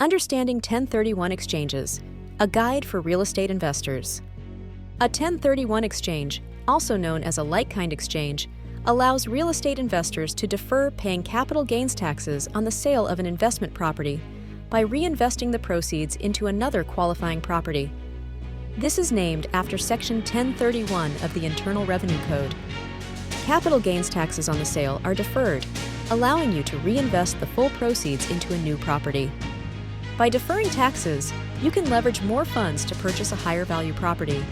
Understanding 1031 exchanges, a guide for real estate investors. A 1031 exchange, also known as a like-kind exchange, allows real estate investors to defer paying capital gains taxes on the sale of an investment property by reinvesting the proceeds into another qualifying property. This is named after Section 1031 of the Internal Revenue Code. Capital gains taxes on the sale are deferred, allowing you to reinvest the full proceeds into a new property. By deferring taxes, you can leverage more funds to purchase a higher value property.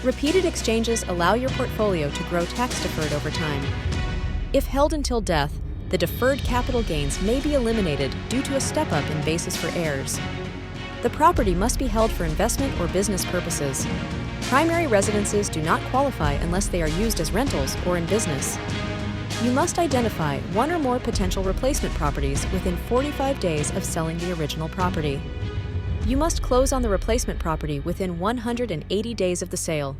Repeated exchanges allow your portfolio to grow tax-deferred over time. If held until death, the deferred capital gains may be eliminated due to a step-up in basis for heirs. The property must be held for investment or business purposes. Primary residences do not qualify unless they are used as rentals or in business. You must identify one or more potential replacement properties within 45 days of selling the original property. You must close on the replacement property within 180 days of the sale.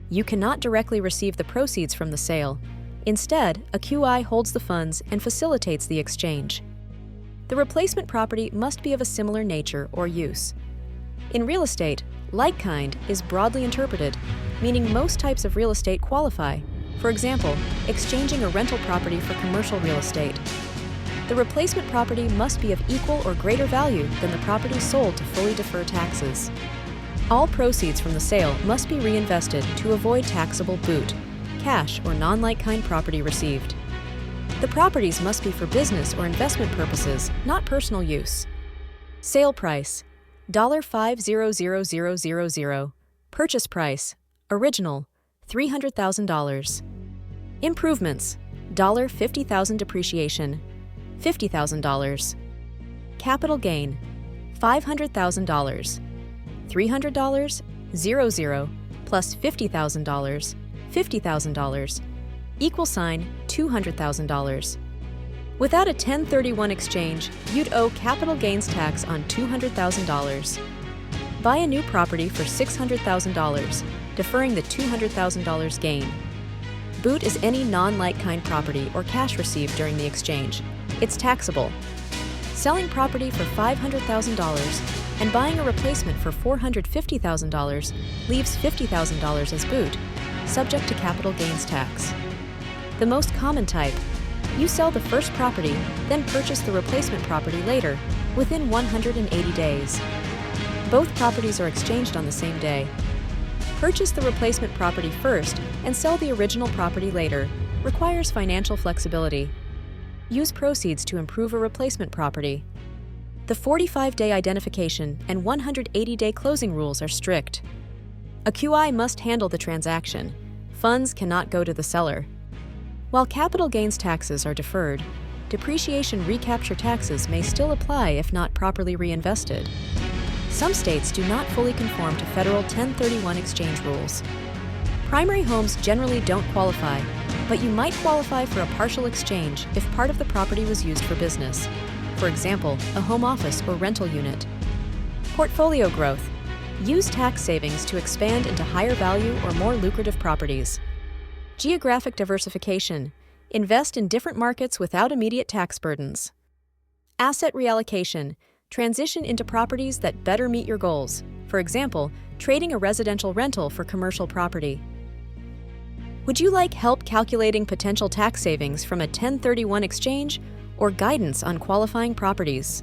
You cannot directly receive the proceeds from the sale. Instead, a QI holds the funds and facilitates the exchange. The replacement property must be of a similar nature or use. In real estate, like-kind is broadly interpreted, meaning most types of real estate qualify. For example, exchanging a rental property for commercial real estate. The replacement property must be of equal or greater value than the property sold to fully defer taxes. All proceeds from the sale must be reinvested to avoid taxable boot, cash or non-like-kind property received. The properties must be for business or investment purposes, not personal use. Sale price, $500,000. Purchase price, original, $300,000. Improvements, $50,000 depreciation, $50,000. Capital gain, $500,000. $300, 00, plus $50,000, $50,000, $200,000. Without a 1031 exchange, you'd owe capital gains tax on $200,000. Buy a new property for $600,000, deferring the $200,000 gain. Boot is any non-like-kind property or cash received during the exchange. It's taxable. Selling property for $500,000 and buying a replacement for $450,000 leaves $50,000 as boot, subject to capital gains tax. The most common type: you sell the first property, then purchase the replacement property later, within 180 days. Both properties are exchanged on the same day. Purchase the replacement property first and sell the original property later requires financial flexibility. Use proceeds to improve a replacement property. The 45-day identification and 180-day closing rules are strict. A QI must handle the transaction. Funds cannot go to the seller. While capital gains taxes are deferred, depreciation recapture taxes may still apply if not properly reinvested. Some states do not fully conform to federal 1031 exchange rules. Primary homes generally don't qualify, but you might qualify for a partial exchange if part of the property was used for business. For example, a home office or rental unit. Portfolio growth. Use tax savings to expand into higher value or more lucrative properties. Geographic diversification. Invest in different markets without immediate tax burdens. Asset reallocation. Transition into properties that better meet your goals. For example, trading a residential rental for commercial property. Would you like help calculating potential tax savings from a 1031 exchange or guidance on qualifying properties?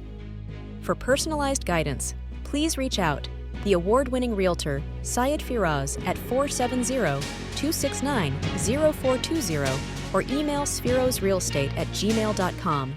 For personalized guidance, please reach out. The award-winning Realtor, Syed Firoz, at 470-269-0420 or email spherosrealestate@gmail.com.